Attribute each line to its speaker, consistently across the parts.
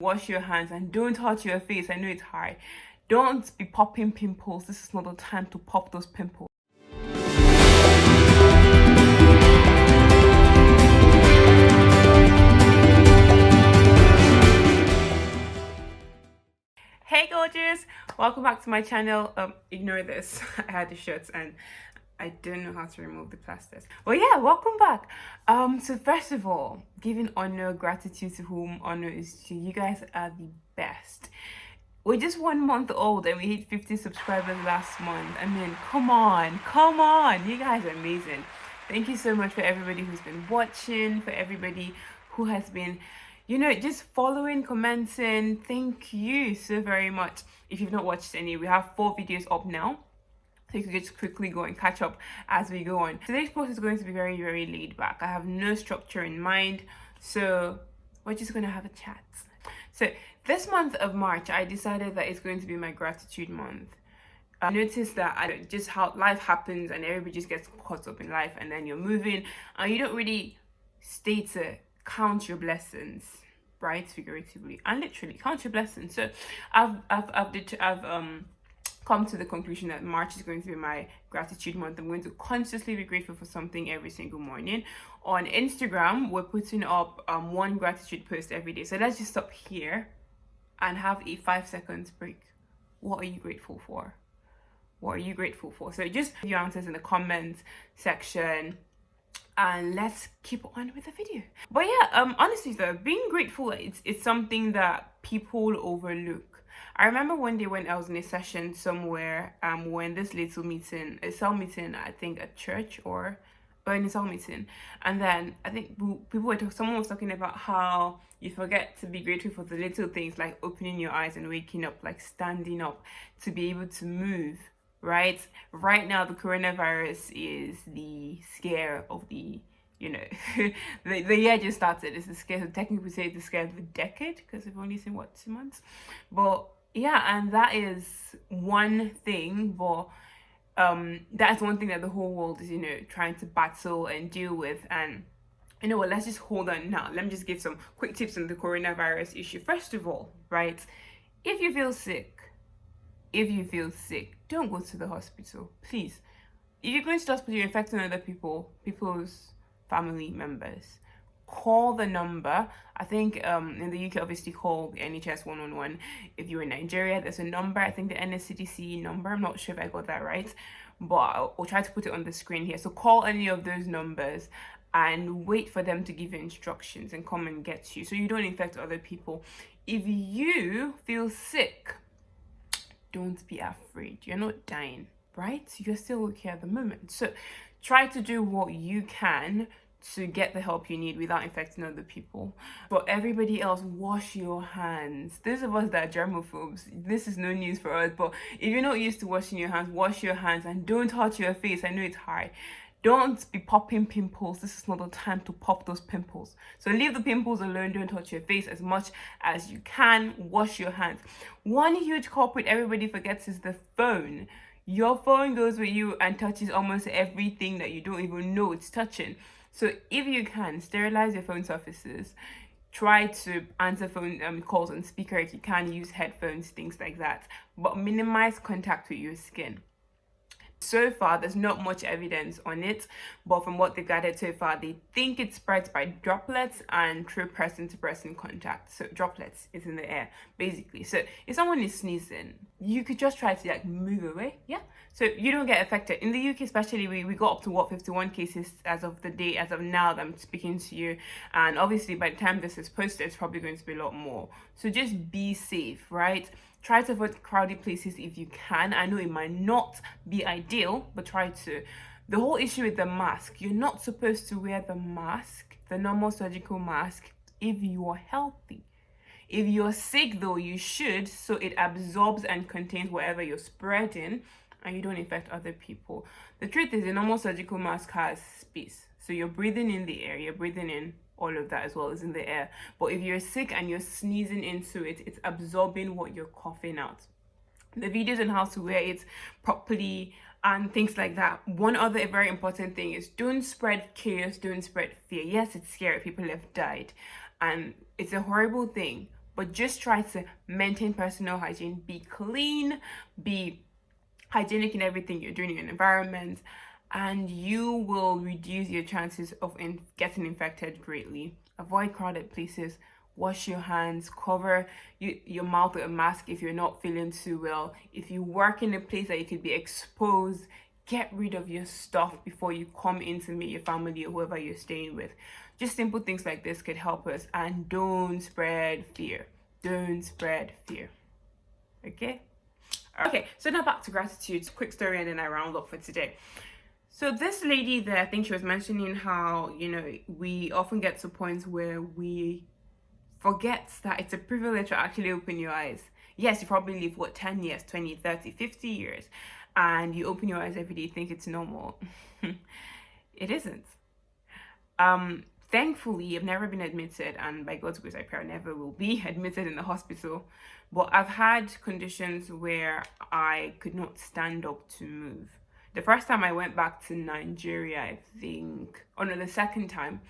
Speaker 1: Wash your hands and don't touch your face. I know it's hard. Don't be popping pimples. This is not the time to pop those pimples. Hey gorgeous, welcome back to my channel. Ignore this. I had the shirts and I don't know how to remove the plasters. But yeah, welcome back. So first of all, giving honor, gratitude to whom honor is due. You guys are the best. We're just 1 month old and we hit 50 subscribers last month. I mean, come on. You guys are amazing. Thank you so much for everybody who's been watching, for everybody who has been, just following, commenting. Thank you so very much. If you've not watched any, we have 4 videos up now. So you can just quickly go and catch up as we go on. Today's post is going to be very, very laid back. I have no structure in mind. So we're just going to have a chat. So this month of March, I decided that it's going to be my gratitude month. I noticed that just how life happens and everybody just gets caught up in life, and then you're moving and you don't really stay to count your blessings, right? Figuratively and literally count your blessings. So I've come to the conclusion that March is going to be my gratitude month. I'm going to consciously be grateful for something every single morning. On Instagram, we're putting up one gratitude post every day. So let's just stop here and have a 5 seconds break. What are you grateful for? What are you grateful for? So just leave your answers in the comments section and let's keep on with the video. But yeah, honestly though, being grateful, it's something that people overlook. I remember one day when I was in a session somewhere, when this little meeting, a cell meeting, I think at church or in a cell meeting, and then I think someone was talking about how you forget to be grateful for the little things like opening your eyes and waking up, like standing up to be able to move, right? Right now, the coronavirus is the scare of the, the year just started. It's the scare, so technically say it's the scare of the decade because we've only seen, 2 months? But yeah, and that is one thing, but that's one thing that the whole world is, trying to battle and deal with. And you know what, let's just hold on now. Let me just give some quick tips on the coronavirus issue. First of all, right, if you feel sick, don't go to the hospital, please. If you're going to the hospital, you're infecting other people's family members. Call the number. I think in the UK, obviously call the NHS 111. If you're in Nigeria, there's a number, I think the NSCDC number. I'm not sure if I got that right, but I'll try to put it on the screen here. So call any of those numbers and wait for them to give you instructions and come and get you so you don't infect other people. If you feel sick, don't be afraid. You're not dying, right? You're still okay at the moment. So try to do what you can to get the help you need without infecting other people. For everybody else, wash your hands. Those of us that are germophobes, this is no news for us, but if you're not used to washing your hands, wash your hands and don't touch your face. I know it's hard. Don't be popping pimples. This is not the time to pop those pimples. So leave the pimples alone. Don't touch your face as much as you can. Wash your hands. One huge culprit everybody forgets is the phone. Your phone goes with you and touches almost everything that you don't even know it's touching. So if you can, sterilize your phone surfaces. Try to answer phone calls on speaker if you can. Use headphones, things like that. But minimize contact with your skin. So far, there's not much evidence on it, but from what they've gathered so far, they think it spreads by droplets and through person-to-person contact. So droplets is in the air, basically. So if someone is sneezing, you could just try to move away, yeah? So you don't get affected. In the UK especially, we got up to 51 cases as of now that I'm speaking to you. And obviously by the time this is posted, it's probably going to be a lot more. So just be safe, right? Try to avoid crowded places if you can. I know it might not be ideal, but try to. The whole issue with the mask, you're not supposed to wear the mask, the normal surgical mask, if you are healthy. If you're sick though, you should, so it absorbs and contains whatever you're spreading and you don't infect other people. The truth is, the normal surgical mask has space. So you're breathing in the air, you're breathing in all of that as well as in the air. But if you're sick and you're sneezing into it, it's absorbing what you're coughing out. The videos on how to wear it properly and things like that. One other very important thing is don't spread chaos, don't spread fear. Yes, it's scary. People have died and it's a horrible thing, but just try to maintain personal hygiene. Be clean, be hygienic in everything you're doing in your environment, and you will reduce your chances of getting infected greatly. Avoid crowded places. Wash your hands, cover your mouth with a mask if you're not feeling too well. If you work in a place that you could be exposed, get rid of your stuff before you come in to meet your family or whoever you're staying with. Just simple things like this could help us. And don't spread fear. Don't spread fear. Okay? Okay, so now back to gratitude. Quick story and then I round up for today. So this lady there, I think she was mentioning how, we often get to points where we forget that it's a privilege to actually open your eyes. Yes, you probably live 10 years, 20, 30, 50 years, and you open your eyes every day, you think it's normal. It isn't. Thankfully, I've never been admitted, and by God's grace, I pray I never will be admitted in the hospital. But I've had conditions where I could not stand up to move. The first time I went back to Nigeria, I think, the second time,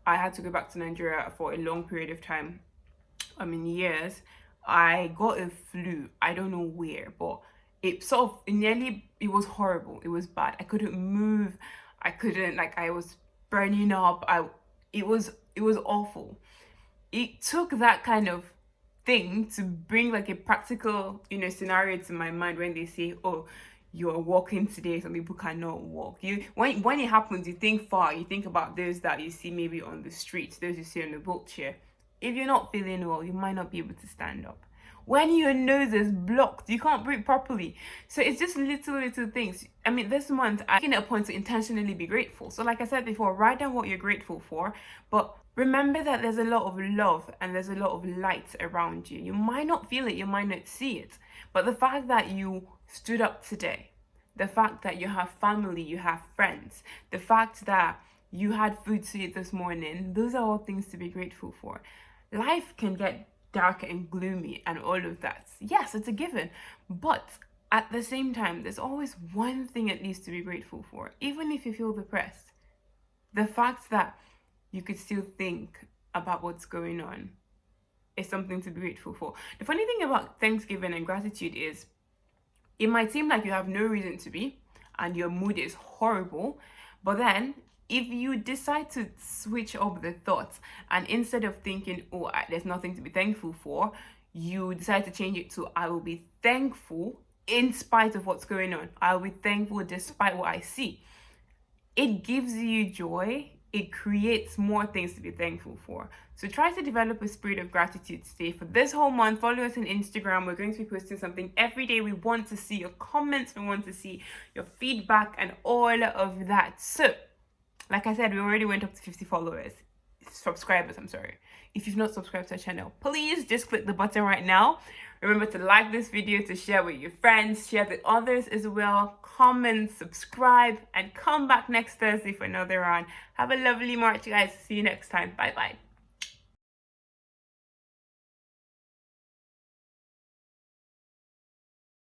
Speaker 1: I had to go back to Nigeria for a long period of time, years. I got a flu, I don't know where, but it was horrible, it was bad. I couldn't move, I was burning up, it was awful. It took that kind of thing to bring a practical, scenario to my mind when they say, oh, you're walking today, some people cannot walk. When it happens, you think far, you think about those that you see maybe on the streets, those you see on the wheelchair. If you're not feeling well, you might not be able to stand up. When your nose is blocked, you can't breathe properly. So it's just little things. This month, I'm making it a point to intentionally be grateful. So like I said before, write down what you're grateful for, but remember that there's a lot of love and there's a lot of light around you. You might not feel it, you might not see it, but the fact that you stood up today, the fact that you have family, you have friends, the fact that you had food to eat this morning, those are all things to be grateful for. Life can get dark and gloomy and all of that. Yes, it's a given, but at the same time, there's always one thing at least to be grateful for, even if you feel depressed. The fact that you could still think about what's going on is something to be grateful for. The funny thing about Thanksgiving and gratitude is it might seem like you have no reason to be and your mood is horrible, but then if you decide to switch up the thoughts and instead of thinking, oh, there's nothing to be thankful for, you decide to change it to, I will be thankful in spite of what's going on. I'll be thankful despite what I see. It gives you joy. It creates more things to be thankful for. So try to develop a spirit of gratitude today. For this whole month, follow us on Instagram. We're going to be posting something every day. We want to see your comments. We want to see your feedback and all of that. So, like I said, we already went up to 50 subscribers, I'm sorry. If you've not subscribed to our channel, please just click the button right now. Remember to like this video, to share with your friends, share with others as well, comment, subscribe, and come back next Thursday for another round. Have a lovely March, guys. See you next time. Bye-bye.